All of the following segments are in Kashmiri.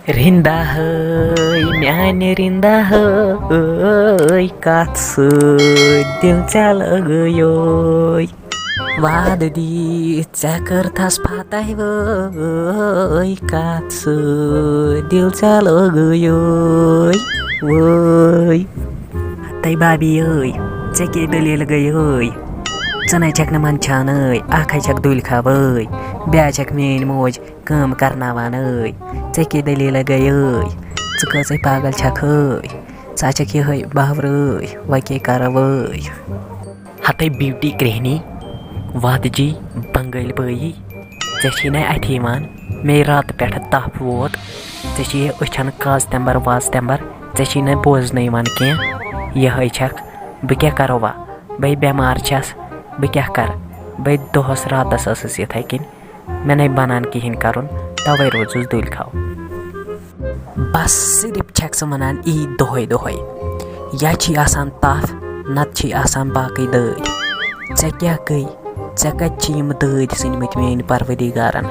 Rinda hai, myane rinda hai, kath sۭتۍ dil ژےٚ لَگٲیوے وعدٕ دی ژےٚ کٔرتھس فتح وٲے کتھ سۭتۍ دِل ژےٚ لَگٲیوے وٲے ہَتَے بابی ٲے ژےٚ کیٛاہ دٔلیٖل گٔیے ژٕ نَے چھَکھ نہٕ منٛدچھانٕے اَکھ ہَے چھَکھ دُلخاوٕے بیٛاکھ چھَکھ میٛٲنۍ موج کٲم کَرناوانٕے ژےٚ کیٛاہ دٔلیٖل گٔیے ژٕ کۭژاہ پاگل چھَکھٕے ژٕ چھَکھ یِہٕے باورٲے وۄنۍ کیٛاہ کَرَوٲے ہَتَے بیوٹی کرٛہنی وادجی بنگٲلۍ بٲیی ژےٚ چھی نَے اَتھِ یِوان مے راتہٕ پٮ۪ٹھٕ تپھ ووت ژےٚ چھی أچھَن کاز تٮ۪مبر واز تٮ۪مبر ژےٚ چھی نَے بوزنہٕ یِوان کینٛہہ یِہٕے چھَکھ بہٕ کیٛاہ کَرو وَ بٔے بٮ۪مار چھَس بہٕ کیٛاہ کَرٕ بٔے دۄہَس راتَس ٲسٕس یِتھَے کٔنۍ مےٚ نَے بَنان کِہیٖنۍ کَرُن تَوَے روٗزُس دُلخاو بَس صرف چھَکھ ژٕ وَنان یی دۄہَے دۄہَے یا چھی آسان تَپھ نَتہٕ چھی آسان باقٕے دٲدۍ ژےٚ کیٛاہ گٔے ژےٚ کَتہِ چھِ یِم دٲدۍ ژھٕنۍمٕتۍ میٛٲنۍ پَروَردِگارَن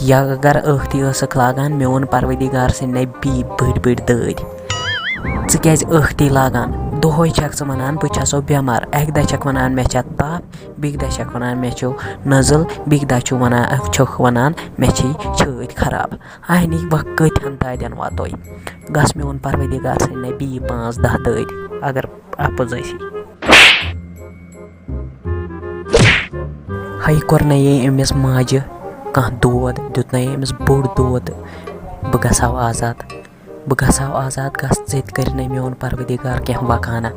یا اگر ٲکھتٕے ٲسٕکھ لاگان میون پَروَردِگار ژھٕنہِ بیٚیہِ بٔڑۍ بٔڑۍ دٲدۍ ژٕ کیٛازِ ٲکھتٕے لاگان دۄہَے چھَکھ ژٕ وَنان بہٕ چھَسو بٮ۪مار اَکہِ دۄہ چھَکھ وَنان مےٚ چھےٚ تَپھ بیٚکہِ دۄہ چھَکھ وَنان مےٚ چھُ نٔزٕل بیٚکہِ دۄہ چھُکھ وَنان مےٚ چھے چھٲتۍ خراب آنی وۄنۍ کۭتِہَن دادٮ۪ن واتوے گژھ میون پَروَردِگار ژھٕنہِ بیٚیہِ 5-10 دٲدۍ اگر اَپُز ٲسی ہے کوٚرنَیے أمِس ماجہِ کانٛہہ دود دیُتنَے أمِس بوٚڑ دود بہٕ گژھٕ ہاو آزاد گژھ ژےٚ تہِ کٔرِنَے میون پَروَردِگار کینٛہہ وکھانہ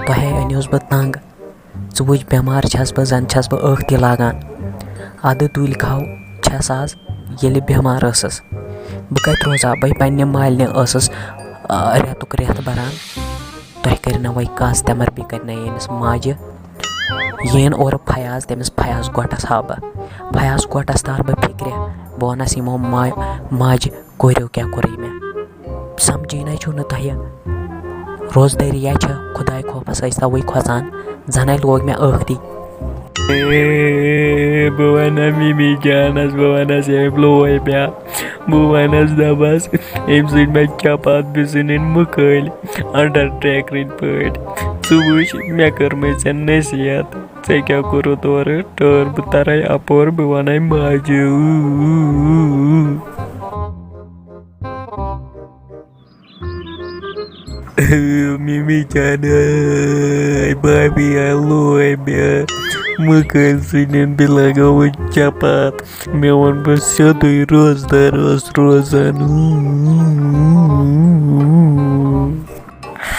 تۄہے أنِوُس بہٕ تنٛگ ژٕ وٕچھ بٮ۪مار چھَس بہٕ زَن چھَس بہٕ ٲکھتٕے لاگان اَدٕ دُلخاو چھَس آز ییٚلہِ بٮ۪مار ٲسٕس بہٕ کَتہِ روزٕ ہا بٔے پنٛنہِ مالنہِ ٲسٕس رٮ۪تُک رٮ۪تھ بَران تۄہہِ کٔرِنَوَے کاز تٮ۪مبر بیٚیہِ کٔرِنَے أمِس ماجہِ یِن اورٕ فیاض تٔمِس فیاض گۄٹَس ہاو بہٕ فیاض گۄٹَس تار بہٕ فِکرِ بہٕ وَنَس یِمو ماجہِ کوٚریو کیٛاہ کوٚرُے مےٚ سَمجھٲنَے چھُو نہٕ تۄہہِ روزدٔریا چھِ خۄداے خوفَس ٲسۍ تَوَے کھۄژان زَنَے لوگ مےٚ ٲکھتٕے بہٕ وَنہٕ مِمی جانَس بہٕ وَنَس أمۍ لوے مےٚ بہٕ وَنَس دَپَس أمۍ سۭتۍ مےٚ چَپات بِزٕنٕنۍ مٕکھٲلۍ اَنڈَر ٹرٛیکرٕنۍ پٲٹھۍ ژٕ وٕچھ مےٚ کٔرمٕے ژےٚ نصیحت ژےٚ کیٛاہ کوٚرُتھ اورٕ ٹٲر بہٕ تَرَے اَپور بہٕ وَنَے ماجہِ مِمی جانے بابی لوے مےٚ مٕکھٲلۍ ژھٕنِن بیٚیہِ لَگٲوٕچ چَپات مےٚ ووٚن بہٕ سیوٚدُے روزدار اوس روزان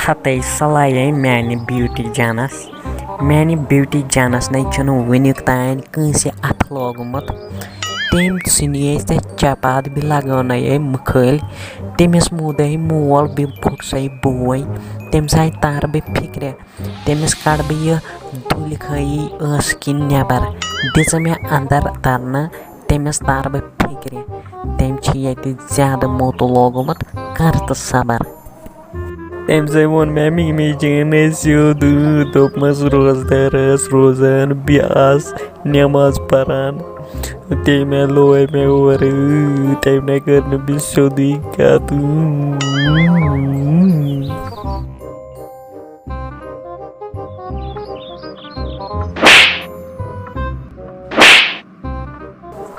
ہَتَے صلایے میٛانہِ بیوٹی جانَس نَے چھُنہٕ وٕنیُک تانۍ کٲنٛسہِ اَتھٕ لوگمُت تٔمۍ ژھٕنیے ژےٚ چَپات بیٚیہِ لَگٲونَیے مٕکھٲلۍ تٔمِس موٗدے مول بیٚیہِ پھُٹسَے بوے تٔمِس آے تارٕ بہٕ فِکرِ تٔمِس کَڑٕ بہٕ یہِ دُلخٲیی ٲسہٕ کِنۍ نٮ۪بر دِژٕ مےٚ اَندَر تَرنہٕ تٔمِس تارٕ بہٕ فِکرِ تٔمۍ چھِ ییٚتہِ زیادٕ موتہٕ لوگمُت کَر تہٕ صبر تٔمۍ سۭتۍ ووٚن مےٚ مِمی جانَے سیوٚد دوٚپمَس روزدار ٲس روزان بیٚیہِ آس نٮ۪ماز پَران تٔمۍ لوے مےٚ اورٕ تٔمۍ نَے کٔر نہٕ بیٚیہِ سیوٚدُے کَتھ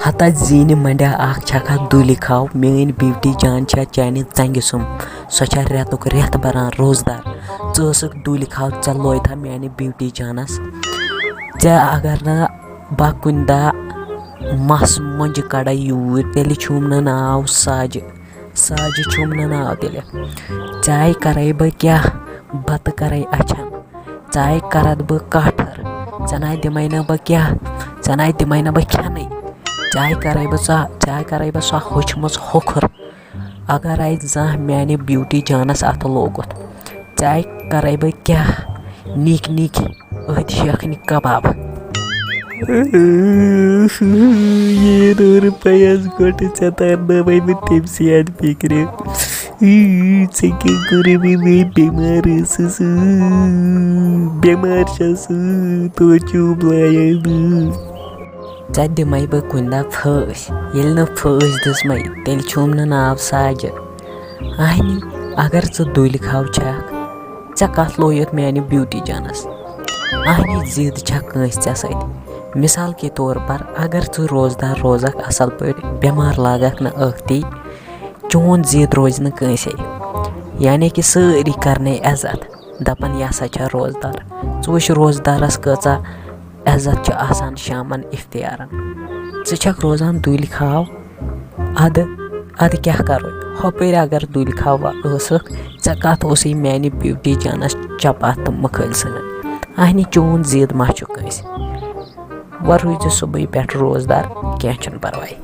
ہَتہ زیٖنہِ مَنڈیا اَکھ چھَکھا دُلخاو میٛٲنۍ بیوٹی جان چھےٚ چانہِ ژَنٛگہِ سُم سۄ چھےٚ رٮ۪تُک رٮ۪تھ بَران روزدار ژٕ ٲسٕکھ دُلخاو ژےٚ لویتھا میٛانہِ بیوٹی جانَس ژےٚ اگر نہٕ بہٕ کُنہِ دۄہ مَس مۄنٛجہِ کَڑے یوٗرۍ تیٚلہِ چھُم نہٕ ناو ساجہِ چھُم نہٕ ناو تیٚلہِ ژےٚ کَرَے بہٕ کیٛاہ بَتہٕ کَرَے اَچھَن ژےٚ کَرَتھ بہٕ کاٹھٕر ژےٚ نَے دِمَے نہٕ بہٕ کھٮ۪نٕے ژےٚ کَرَے بہٕ سۄ ہوٚچھمٕژ ہوکھُر اَگَرے زانٛہہ میٛانہِ بیوٹی جانَس اَتھٕ لوگُتھ ژےٚ کَرَے بہٕ کیٛاہ نِکۍ أتھۍ شیخنہِ کَباب فیاض گۄٹہٕ ژےٚ تارنٲوَے بہٕ تٔمۍسٕے اَتھ فِکرِ ژےٚ کیٛاہ کوٚرُے مےٚ بٮ۪مار ٲسٕس بٮ۪مار چھَس تویتہِ چوٗب لایے نہٕ ژےٚ دِمَے بہٕ کُنہِ دۄہ پھٲسۍ ییٚلہِ نہٕ پھٲسۍ دِژمَے تیٚلہِ چھُم نہٕ ناو ساجِد اہنی اگر ژٕ دُلکھو چھکھ ژےٚ کَتھ لویُتھ میانہِ بیوٗٹی جانَس اہنی ضِد چھےٚ کٲنٛسہِ ژےٚ سۭتۍ مِثال کے طور پر اگر ژٕ روزدار روزکھ اَصٕل پٲٹھۍ بٮ۪مار لاگکھ نہٕ ٲکھتی چون ضِد روزِ نہٕ کٲنٛسے یعنی کہِ سٲری کَرنَے عزت دَپان یہِ ہسا چھےٚ روزدار ژٕ وٕچھ روزدارَس کۭژاہ عزت چھِ آسان شامَن اِفتِیارَن ژٕ چھکھ روزان دُلکھاو اَدٕ کیٛاہ کَرو ہۄپٲرۍ اگر دُلکھاو ٲسٕکھ ژےٚ کَتھ اوسُے میانہِ بیوٗٹی جانَس چپاتھ تہٕ مٕکھٲلۍ ژھٕنٕنۍ اہنی چون ضِد ما چھُ کٲنٛسہِ وۄنۍ روٗزِ صُبحٕے پٮ۪ٹھ روزدار کینٛہہ چھُنہٕ پَرواے